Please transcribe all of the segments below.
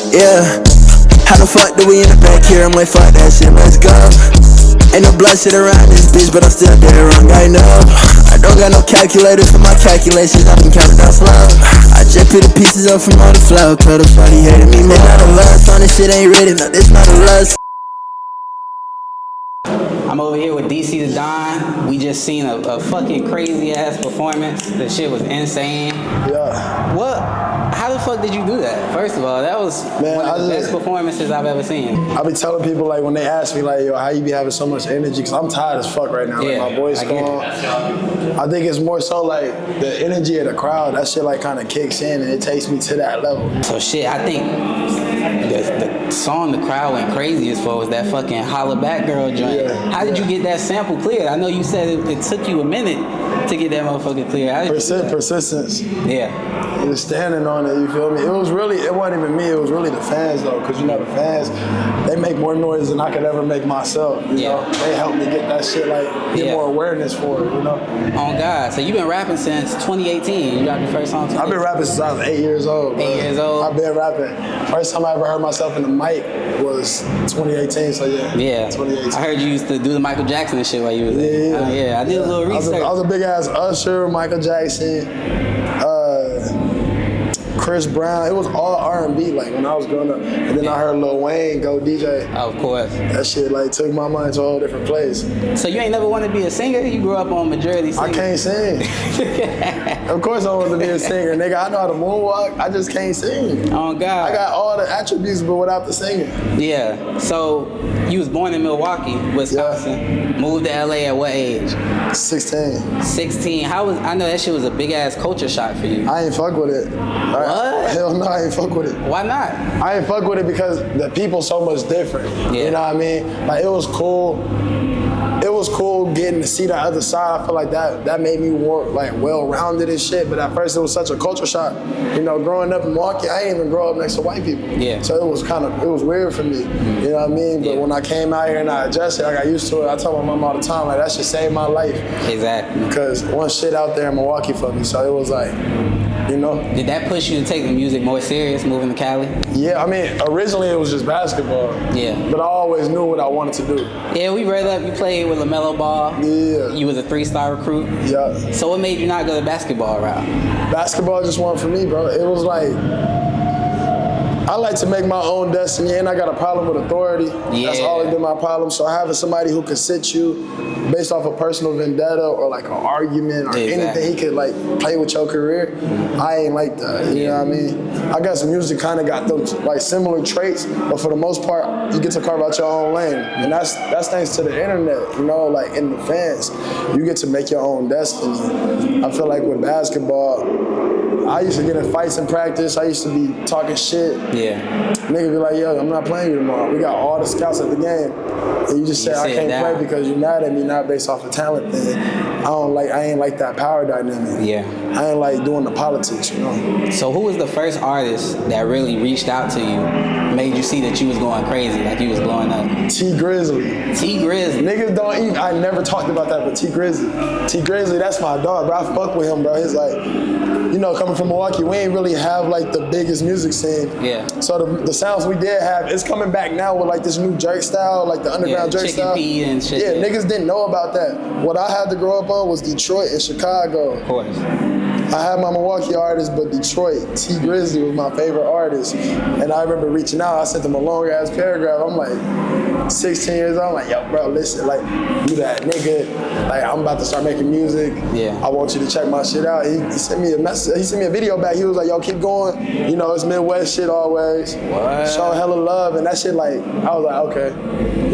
Yeah. How the fuck do we in the back here? I'm like, fuck that shit, let's go. Ain't no blood shit around this bitch, but I'm still dead wrong, I know. I don't got no calculator for my calculations, I can count it down slow. I just put the pieces up from all the flour, cause the shawty hated me more. It's not a lust, on this shit ain't written, no, this not a lust. I'm over here with DC the Don. We just seen a fucking crazy ass performance. The shit was insane. Yeah. How the fuck did you do that? First of all, that was one of the best performances I've ever seen. I be telling people, like, when they ask me, like, yo, how you be having so much energy? Because I'm tired as fuck right now. Yeah, like, my voice gone. I think it's more so, like, the energy of the crowd. That shit, like, kind of kicks in, and it takes me to that level. So, shit, I think the song the crowd went craziest for was that fucking Holla Back Girl joint. Yeah. How did you get that sample cleared? I know you said it took you a minute to get that motherfucker cleared. Persistence. Yeah. You're standing on it, you feel me? It wasn't even me, it was really the fans though, because you know the fans, they make more noise than I could ever make myself, you know? They helped me get that shit, like, get more awareness for it, you know? Oh God, so you've been rapping since 2018, you dropped your first song? I've been rapping since I was 8 years old. Bro. 8 years old? I've been rapping. First time I ever heard myself in the mic was 2018, so yeah. 2018. I heard you used to do the Michael Jackson and shit while you was there. Yeah, I did a little research. I was a big ass Usher, Michael Jackson, Chris Brown. It was all R&B, like, when I was growing up. And then I heard Lil Wayne go DJ. Of course. That shit, like, took my mind to a whole different place. So you ain't never wanted to be a singer? You grew up on majority singing? I can't sing. Of course I wanted to be a singer. Nigga, I know how to moonwalk. I just can't sing. Oh, God. I got all the attributes, but without the singing. Yeah. So you was born in Milwaukee, Wisconsin. Yeah. Moved to LA at what age? 16. 16. I know that shit was a big ass culture shock for you. I ain't fuck with it. What? Hell no, I ain't fuck with it. Why not? I ain't fuck with it because the people so much different. Yeah. You know what I mean? Like, it was cool. It was cool getting to see the other side. I feel like that made me more, like, well-rounded and shit. But at first it was such a culture shock. You know, growing up in Milwaukee, I didn't even grow up next to white people. Yeah. So it was weird for me. You know what I mean? But when I came out here and I adjusted, I got used to it. I tell my mom all the time, like, that shit saved my life. Exactly. Because one shit out there in Milwaukee for me. So it was like, you know. Did that push you to take the music more serious, moving to Cali? Yeah, I mean, originally it was just basketball. Yeah. But I always knew what I wanted to do. Yeah, we read up. You played with LaMelo Ball. Yeah. You was a 3-star recruit. Yeah. So what made you not go the basketball route? Basketball just wasn't for me, bro. It was like, I like to make my own destiny, and I got a problem with authority. Yeah. That's always been my problem. So having somebody who could sit you based off a personal vendetta or like an argument or anything, he could like play with your career. I ain't like that. You know what I mean? I guess music kind of got those like similar traits, but for the most part, you get to carve out your own lane, and that's thanks to the internet. You know, like in the fans, you get to make your own destiny. I feel like with basketball, I used to get in fights in practice. I used to be talking shit. Yeah. Nigga be like, yo, I'm not playing you tomorrow. We got all the scouts at the game. And you just say, I can't play because you're mad at me, not based off a talent thing. I ain't like that power dynamic. Yeah. I ain't like doing the politics, you know. So who was the first artist that really reached out to you, made you see that you was going crazy, like you was blowing up? T Grizzly. T Grizzly. Niggas don't even, I never talked about that, but T Grizzly. T Grizzly, that's my dog, bro. I fuck with him, bro. He's like, you know, coming from Milwaukee, we ain't really have like the biggest music scene. Yeah. So the sounds we did have, it's coming back now with like this new jerk style, like the underground jerk style. P and shit. Yeah, niggas didn't know about that. What I had to grow up on was Detroit and Chicago. Of course. I had my Milwaukee artists, but Detroit, T Grizzly was my favorite artist. And I remember reaching out, I sent them a long ass paragraph. I'm like 16 years old, I'm like, yo, bro, listen, like, you that nigga, like, I'm about to start making music. Yeah. I want you to check my shit out. He sent me a message, he sent me a video back. He was like, yo, keep going. You know, it's Midwest shit always. What? Show hella love, and that shit, like, I was like, okay.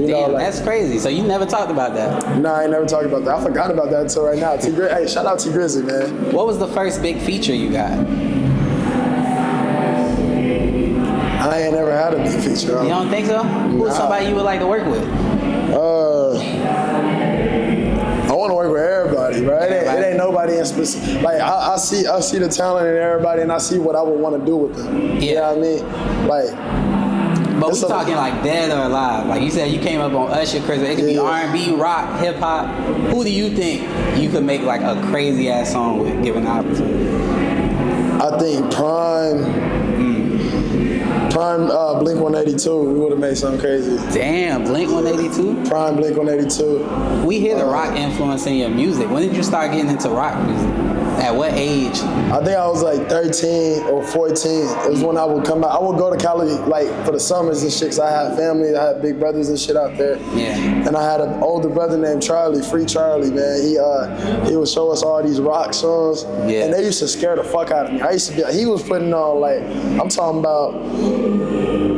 You know, like, that's crazy. So you never talked about that? Nah, I ain't never talked about that. I forgot about that until right now. Hey, shout out T Grizzly, man. What was the first big feature you got? I ain't never had a big feature. You don't think so? Who's somebody you would like to work with? I want to work with everybody, right? It ain't nobody in specific. Like I see the talent in everybody, and I see what I would want to do with them. Yeah. You know what I mean? Like, But we talking like dead or alive. Like you said, you came up on Usher, Chris. It could be R&B, rock, hip hop. Who do you think you could make like a crazy ass song with, given the opportunity? I think Prime Blink 182, we would have made something crazy. Damn, Blink 182? Prime Blink 182. We hear the rock influence in your music. When did you start getting into rock music? At what age? I think I was like 13 or 14. It was when I would come out. I would go to Cali like for the summers and shit, 'cause I had family, I had big brothers and shit out there. Yeah. And I had an older brother named Charlie, Free Charlie, man. He would show us all these rock songs. Yeah. And they used to scare the fuck out of me. He was putting on like, I'm talking about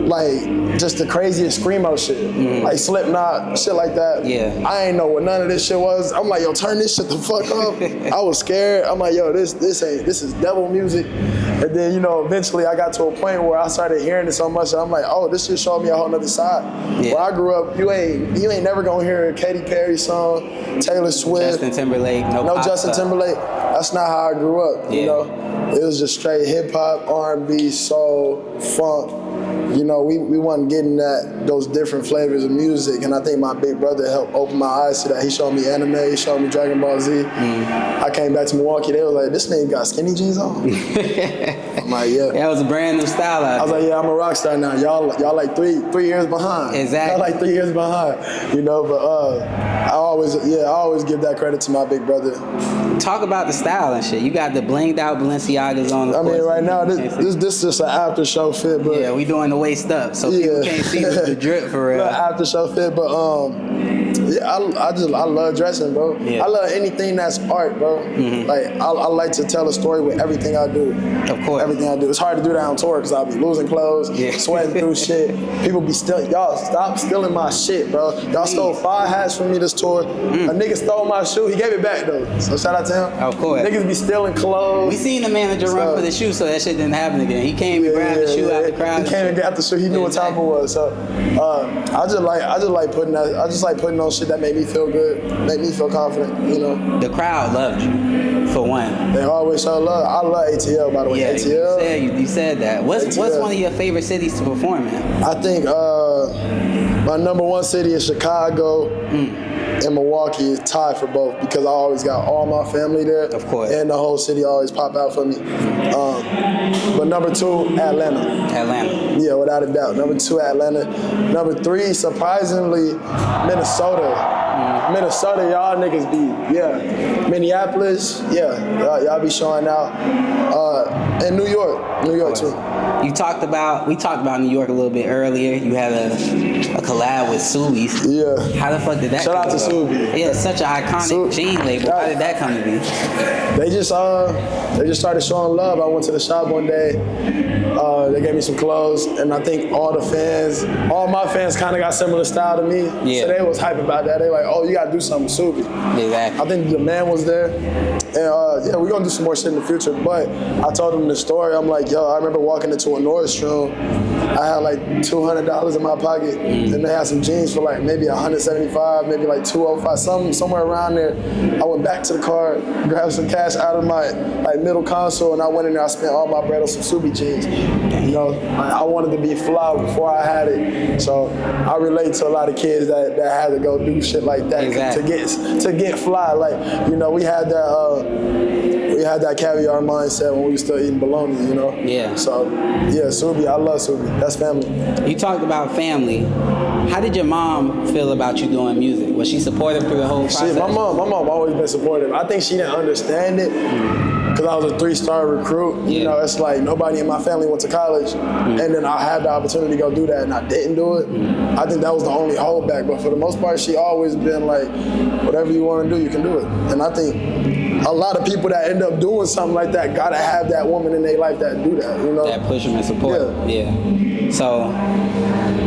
like just the craziest screamo shit. Like Slipknot, shit like that. Yeah. I ain't know what none of this shit was. I'm like, yo, turn this shit the fuck off. I was scared. I'm like, yo, this is devil music. And then, you know, eventually I got to a point where I started hearing it so much that I'm like, oh, this just showed me a whole nother side. Yeah. Where I grew up, you ain't never gonna hear a Katy Perry song, Taylor Swift. Justin Timberlake, no Justin Timberlake. That's not how I grew up, you know? It was just straight hip hop, R&B, soul, funk. You know, we wasn't getting those different flavors of music, and I think my big brother helped open my eyes to that. He showed me anime, he showed me Dragon Ball Z. I came back to Milwaukee, they was like, this nigga got skinny jeans on? I'm like, yeah. That was a brand new style out I was like, yeah, I'm a rock star now. Y'all like three years behind. Exactly. Y'all like 3 years behind, you know, but I always give that credit to my big brother. Talk about the style and shit. You got the blinged out Balenciagas on. I mean, right now this is just an after show fit, but yeah, we doing the waist up, so people can't see the drip for real. After show fit, but I love dressing, bro. Yeah. I love anything that's art, bro. Like I like to tell a story with everything I do. Of course. Everything I do. It's hard to do that on tour because I'll be losing clothes, sweating through shit. People be stealing. Y'all stop stealing my shit, bro. Y'all stole 5 hats from me this tour. A nigga stole my shoe. He gave it back though. So shout out to him. Of course. Niggas be stealing clothes. We seen the manager run for the shoe, so that shit didn't happen again. He came and grabbed the shoe out the crowd. He came and got the shoe. He knew what time it was. So I just like putting on shit that made me feel good, made me feel confident. You know. The crowd loved you, for one. They always show love. I love ATL, by the way. Yeah, ATL. you said that. What's one of your favorite cities to perform in? I think my number one city is Chicago. And Milwaukee is tied for both because I always got all my family there. Of course. And the whole city always pop out for me. But number 2, Atlanta. Atlanta. Yeah, without a doubt. Number 2, Atlanta. Number 3, surprisingly, Minnesota. Minnesota, y'all niggas be, Minneapolis, y'all be showing out. And New York too. We talked about New York a little bit earlier. You had a collab with Subie. Yeah. How the fuck did that Shout out to Subie. Yeah, such an iconic jean label. How did that come to be? They just started showing love. I went to the shop one day. They gave me some clothes, and I think all my fans kind of got similar style to me. Yeah. So they was hype about that. They like, oh, you gotta do something with Subie. Exactly. I think the man was there. And we're gonna do some more shit in the future. But I told him the story. I'm like, yo, I remember walking into a Nordstrom. I had like $200 in my pocket, and they had some jeans for like maybe $175, maybe like $205, somewhere around there. I went back to the car, grabbed some cash out of my like middle console, and I went in there. I spent all my bread on some Subie jeans. You know, I wanted to be fly before I had it. So I relate to a lot of kids that had to go do shit like that to get fly. Like, you know, we had that caviar mindset when we were still eating bologna, you know? Yeah. So, yeah, Subie, I love Subie. That's family. You talked about family. How did your mom feel about you doing music? Was she supportive through the whole process? My mom always been supportive. I think she didn't understand it because I was a 3-star recruit. You know, it's like nobody in my family went to college, and then I had the opportunity to go do that, and I didn't do it. I think that was the only holdback. But for the most part, she always been like, whatever you want to do, you can do it. And I think a lot of people that end up doing something like that gotta have that woman in their life that do that, you know? That push them and support. Yeah. So,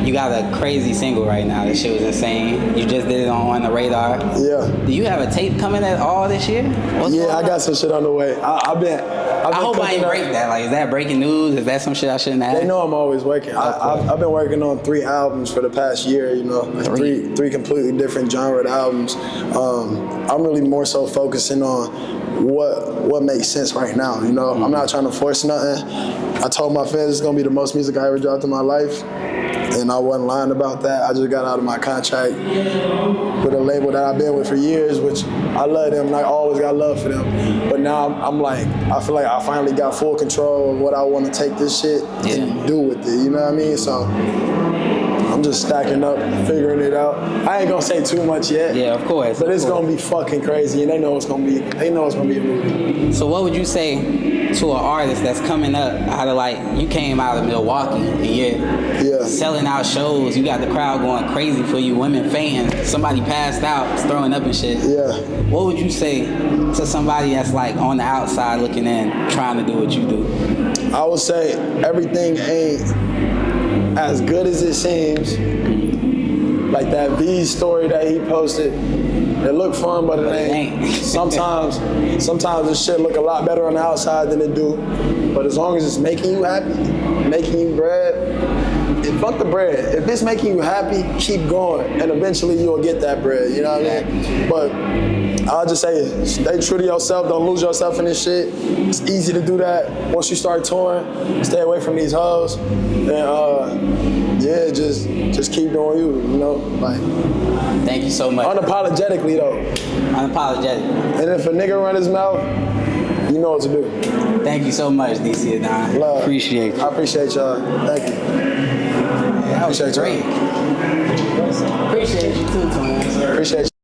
you got a crazy single right now. This shit was insane. You just did it on the radar. Yeah. Do you have a tape coming at all this year? I got some shit on the way. I hope I ain't break that. Like, is that breaking news? Is that some shit I shouldn't have? They know I'm always working. I've been working on 3 albums for the past year, you know, three completely different genre albums. I'm really more so focusing on what makes sense right now, you know? I'm not trying to force nothing. I told my fans it's gonna be the most music I ever dropped in my life. and I wasn't lying about that. I just got out of my contract with a label that I've been with for years, which I love them, and I always got love for them. But now I'm like, I feel like I finally got full control of what I want to take this shit and do with it. You know what I mean? So I'm just stacking up, figuring it out. I ain't gonna say too much yet. Yeah, of course. But it's gonna be fucking crazy, and they know it's gonna be. They know it's gonna be a movie. So what would you say to an artist that's coming up out of like, you came out of Milwaukee and you're selling out shows, you got the crowd going crazy for you, women fans, somebody passed out, throwing up and shit. Yeah. What would you say to somebody that's like on the outside looking in, trying to do what you do? I would say everything ain't as good as it seems. Like that V story that he posted, it looked fun, but it ain't. Sometimes this shit look a lot better on the outside than it do. But as long as it's making you happy, making you bread, and fuck the bread. If it's making you happy, keep going, and eventually you'll get that bread. You know what I mean? But I'll just say, stay true to yourself. Don't lose yourself in this shit. It's easy to do that once you start touring. Stay away from these hoes, and yeah, just keep doing you. You know, like. Thank you so much. Unapologetically though. Unapologetic. And if a nigga run his mouth, you know what to do. Thank you so much, DC Adon. Love. Appreciate you. I appreciate y'all. Thank you. That was great. Appreciate you too, twin. Appreciate you.